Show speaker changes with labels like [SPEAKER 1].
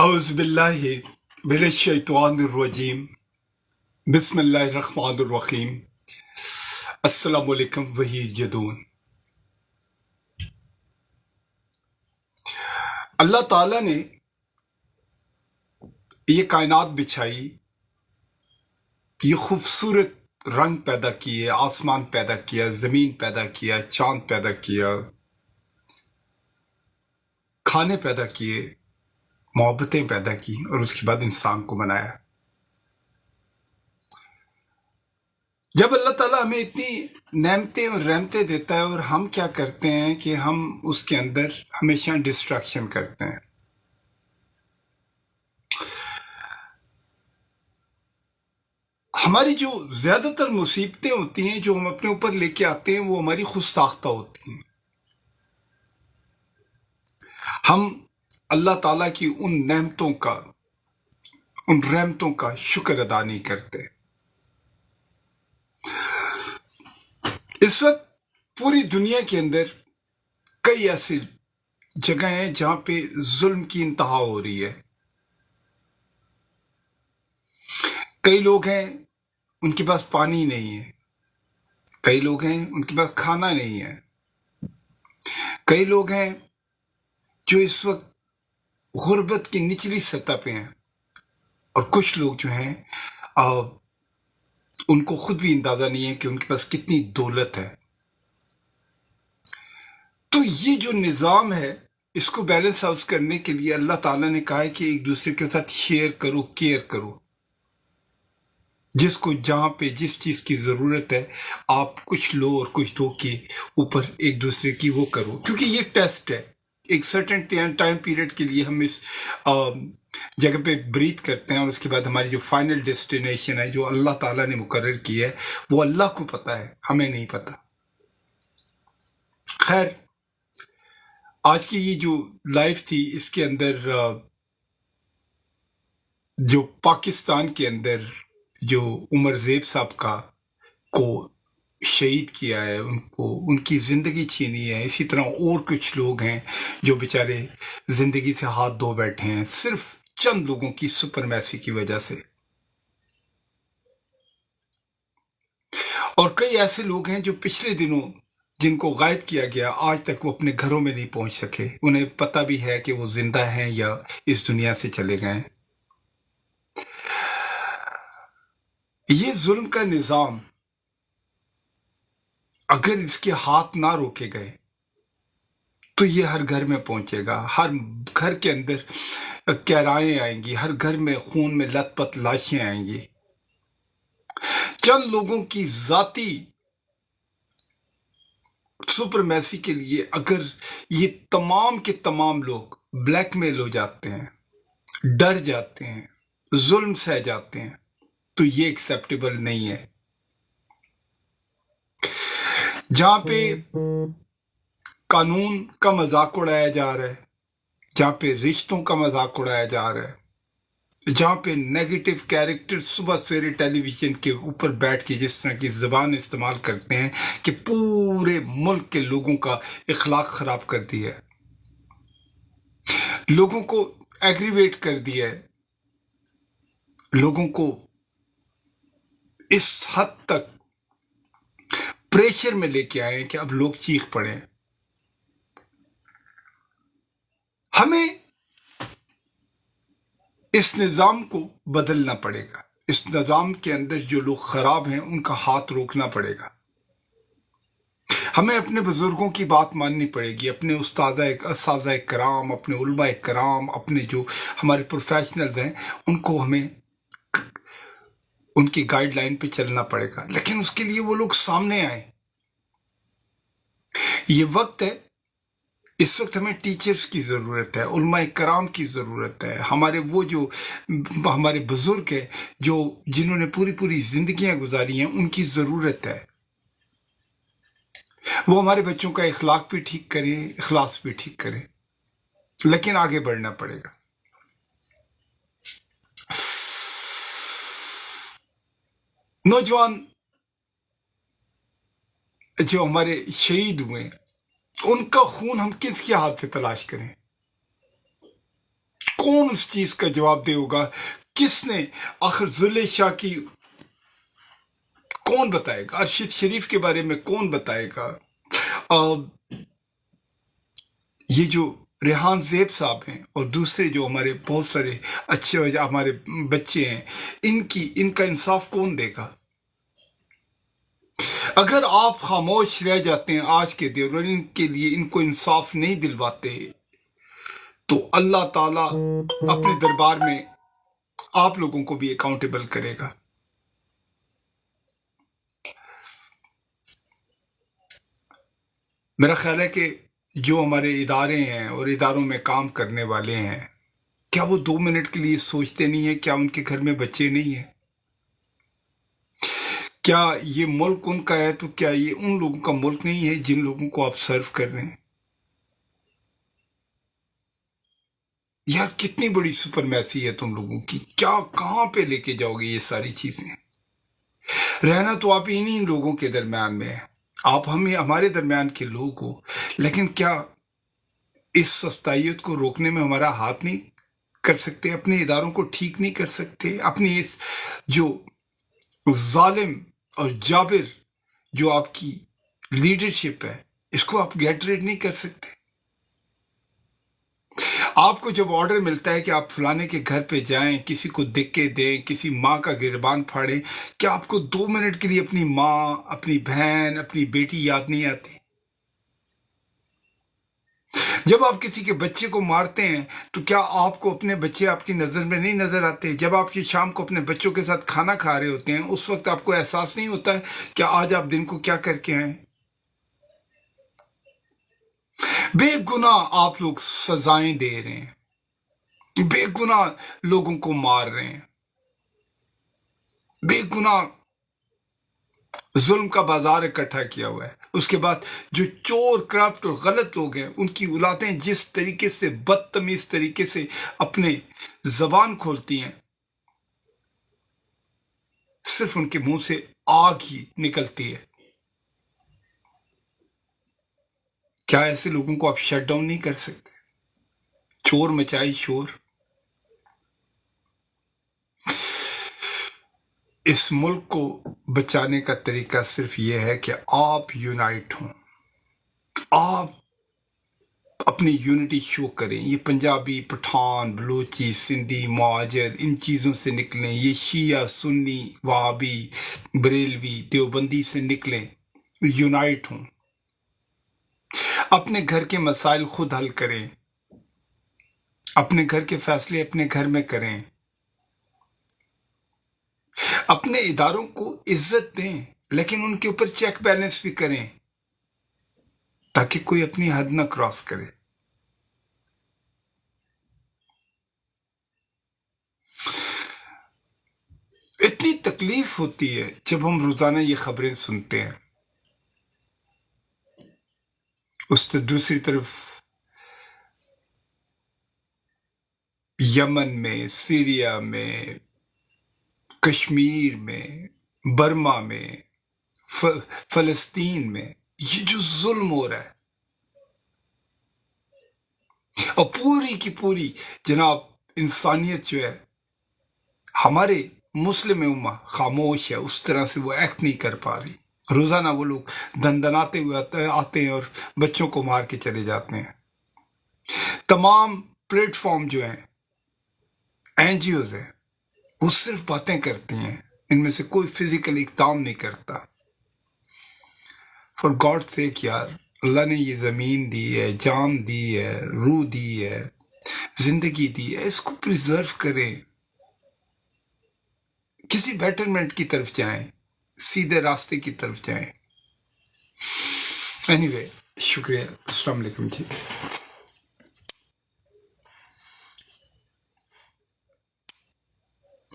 [SPEAKER 1] أعوذ بالله من الشيطان الرجيم بسم الله الرحمن الرحیم السلام علیکم وہی جدون۔ اللہ تعالیٰ نے یہ کائنات بچھائی، یہ خوبصورت رنگ پیدا کیے، آسمان پیدا کیا، زمین پیدا کیا، چاند پیدا کیا، کھانے پیدا کیے، محبتیں پیدا کی، اور اس کے بعد انسان کو بنایا۔ جب اللہ تعالیٰ ہمیں اتنی نعمتیں اور رحمتیں دیتا ہے اور ہم کیا کرتے ہیں کہ ہم اس کے اندر ہمیشہ ڈسٹریکشن کرتے ہیں۔ ہماری جو زیادہ تر مصیبتیں ہوتی ہیں جو ہم اپنے اوپر لے کے آتے ہیں وہ ہماری خود ساختہ ہوتی ہیں۔ ہم اللہ تعالیٰ کی ان نعمتوں کا، ان رحمتوں کا شکر ادا نہیں کرتے۔ اس وقت پوری دنیا کے اندر کئی ایسی جگہ ہیں جہاں پہ ظلم کی انتہا ہو رہی ہے۔ کئی لوگ ہیں ان کے پاس پانی نہیں ہے، کئی لوگ ہیں ان کے پاس کھانا نہیں ہے، کئی لوگ ہیں جو اس وقت غربت کی نچلی سطح پہ ہیں، اور کچھ لوگ جو ہیں ان کو خود بھی اندازہ نہیں ہے کہ ان کے پاس کتنی دولت ہے۔ تو یہ جو نظام ہے اس کو بیلنس آؤٹ کرنے کے لیے اللہ تعالیٰ نے کہا ہے کہ ایک دوسرے کے ساتھ شیئر کرو، کیئر کرو، جس کو جہاں پہ جس چیز کی ضرورت ہے آپ کچھ لو اور کچھ دو کے اوپر ایک دوسرے کی وہ کرو، کیونکہ یہ ٹیسٹ ہے۔ ایک سرٹن ٹائم پیریڈ کے لیے ہم اس جگہ پہ بریتھ کرتے ہیں، اور اس کے بعد ہماری جو فائنل ڈیسٹینیشن ہے جو اللہ تعالیٰ نے مقرر کی ہے وہ اللہ کو پتہ ہے، ہمیں نہیں پتہ۔ خیر، آج کی یہ جو لائف تھی اس کے اندر جو پاکستان کے اندر جو عمر زیب صاحب کو شہید کیا ہے، ان کی زندگی چھینی ہے، اسی طرح اور کچھ لوگ ہیں جو بیچارے زندگی سے ہاتھ دھو بیٹھے ہیں صرف چند لوگوں کی سپرمیسی کی وجہ سے، اور کئی ایسے لوگ ہیں جو پچھلے دنوں جن کو غائب کیا گیا آج تک وہ اپنے گھروں میں نہیں پہنچ سکے، انہیں پتہ بھی ہے کہ وہ زندہ ہیں یا اس دنیا سے چلے گئے ہیں۔ یہ ظلم کا نظام اگر اس کے ہاتھ نہ روکے گئے تو یہ ہر گھر میں پہنچے گا، ہر گھر کے اندر کہرائیں آئیں گی، ہر گھر میں خون میں لت پت لاشیں آئیں گی۔ چند لوگوں کی ذاتی سپرمیسی کے لیے اگر یہ تمام کے تمام لوگ بلیک میل ہو جاتے ہیں، ڈر جاتے ہیں، ظلم سہ جاتے ہیں، تو یہ ایکسیپٹیبل نہیں ہے۔ جہاں پہ قانون کا مذاق اڑایا جا رہا ہے، جہاں پہ رشتوں کا مذاق اڑایا جا رہا ہے، جہاں پہ نیگیٹو کیریکٹر صبح سویرے ٹیلی ویژن کے اوپر بیٹھ کے جس طرح کی زبان استعمال کرتے ہیں کہ پورے ملک کے لوگوں کا اخلاق خراب کر دیا ہے، لوگوں کو ایگریویٹ کر دیا ہے، لوگوں کو اس حد تک پریشر میں لے کے آئے ہیں کہ اب لوگ چیخ پڑے ہیں۔ ہمیں اس نظام کو بدلنا پڑے گا، اس نظام کے اندر جو لوگ خراب ہیں ان کا ہاتھ روکنا پڑے گا، ہمیں اپنے بزرگوں کی بات ماننی پڑے گی، اپنے اساتذہ کرام، اپنے علماء کرام، اپنے جو ہمارے پروفیشنلز ہیں ان کو ہمیں ان کی گائیڈ لائن پہ چلنا پڑے گا، لیکن اس کے لیے وہ لوگ سامنے آئیں۔ یہ وقت ہے، اس وقت ہمیں ٹیچرز کی ضرورت ہے، علماء کرام کی ضرورت ہے، ہمارے بزرگ ہیں جنہوں نے پوری زندگیاں گزاری ہیں ان کی ضرورت ہے۔ وہ ہمارے بچوں کا اخلاق بھی ٹھیک کریں، اخلاص بھی ٹھیک کریں، لیکن آگے بڑھنا پڑے گا۔ نوجوان جو ہمارے شہید ہوئے ان کا خون ہم کس کے ہاتھ پہ تلاش کریں؟ کون اس چیز کا جواب دے ہوگا؟ کس نے آخر ذل شاہ کی کون بتائے گا؟ ارشد شریف کے بارے میں کون بتائے گا؟ یہ جو ریحان زیب صاحب ہیں اور دوسرے جو ہمارے بہت سارے اچھے ہمارے بچے ہیں، ان کا انصاف کون دے گا؟ اگر آپ خاموش رہ جاتے ہیں آج کے دور اور ان کے لیے ان کو انصاف نہیں دلواتے تو اللہ تعالیٰ اپنے دربار میں آپ لوگوں کو بھی اکاؤنٹیبل کرے گا۔ میرا خیال ہے کہ جو ہمارے ادارے ہیں اور اداروں میں کام کرنے والے ہیں، کیا وہ 2 منٹ کے لیے سوچتے نہیں ہیں کیا ان کے گھر میں بچے نہیں ہیں؟ کیا یہ ملک ان کا ہے تو کیا یہ ان لوگوں کا ملک نہیں ہے جن لوگوں کو آپ سرو کر رہے ہیں؟ یار کتنی بڑی سپر میسی ہے تم لوگوں کی، کیا کہاں پہ لے کے جاؤ گے یہ ساری چیزیں؟ رہنا تو آپ انہی لوگوں کے درمیان میں ہے، آپ ہمارے درمیان کے لوگ ہو، لیکن کیا اس سستائیت کو روکنے میں ہمارا ہاتھ نہیں کر سکتے؟ اپنے اداروں کو ٹھیک نہیں کر سکتے؟ اپنی اس جو ظالم اور جابر جو آپ کی لیڈرشپ ہے اس کو آپ گیٹ ریڈ نہیں کر سکتے؟ آپ کو جب آرڈر ملتا ہے کہ آپ فلانے کے گھر پہ جائیں، کسی کو دکے دیں، کسی ماں کا گریبان پھاڑیں، کیا آپ کو 2 منٹ کے لیے اپنی ماں، اپنی بہن، اپنی بیٹی یاد نہیں آتی؟ جب آپ کسی کے بچے کو مارتے ہیں تو کیا آپ کو اپنے بچے آپ کی نظر میں نہیں نظر آتے؟ جب آپ کی شام کو اپنے بچوں کے ساتھ کھانا کھا رہے ہوتے ہیں اس وقت آپ کو احساس نہیں ہوتا ہے کہ آج آپ دن کو کیا کر کے آئیں؟ بے گناہ آپ لوگ سزائیں دے رہے ہیں، بے گناہ لوگوں کو مار رہے ہیں، بے گناہ ظلم کا بازار اکٹھا کیا ہوا ہے۔ اس کے بعد جو چور، کرپٹ اور غلط لوگ ہیں ان کی اولادیں جس طریقے سے بدتمیز طریقے سے اپنے زبان کھولتی ہیں، صرف ان کے منہ سے آگ ہی نکلتی ہے۔ کیا ایسے لوگوں کو آپ شٹ ڈاؤن نہیں کر سکتے؟ چور مچائی شور۔ اس ملک کو بچانے کا طریقہ صرف یہ ہے کہ آپ یونائٹ ہوں، آپ اپنی یونٹی شو کریں۔ یہ پنجابی، پٹھان، بلوچی، سندھی، مہاجر ان چیزوں سے نکلیں، یہ شیعہ، سنی، وہابی، بریلوی، دیوبندی سے نکلیں، یونائٹ ہوں، اپنے گھر کے مسائل خود حل کریں، اپنے گھر کے فیصلے اپنے گھر میں کریں، اپنے اداروں کو عزت دیں لیکن ان کے اوپر چیک بیلنس بھی کریں تاکہ کوئی اپنی حد نہ کراس کرے۔ اتنی تکلیف ہوتی ہے جب ہم روزانہ یہ خبریں سنتے ہیں، اس سے دوسری طرف یمن میں، سیریا میں، کشمیر میں، برما میں، فلسطین میں یہ جو ظلم ہو رہا ہے اور پوری کی پوری جناب انسانیت جو ہے، ہمارے مسلم امہ خاموش ہے، اس طرح سے وہ ایکٹ نہیں کر پا رہی۔ روزانہ وہ لوگ دندناتے ہوئے آتے ہیں اور بچوں کو مار کے چلے جاتے ہیں۔ تمام پلیٹ فارم جو ہیں، این جی اوز ہیں، وہ صرف باتیں کرتی ہیں، ان میں سے کوئی فزیکل اقدام نہیں کرتا۔ فار گاڈ سیک یار، اللہ نے یہ زمین دی ہے، جان دی ہے، روح دی ہے، زندگی دی ہے، اس کو پریزرو کریں، کسی بیٹرمنٹ کی طرف جائیں، سیدھے راستے کی طرف جائیں۔ اینی وے، شکریہ، السلام علیکم جی۔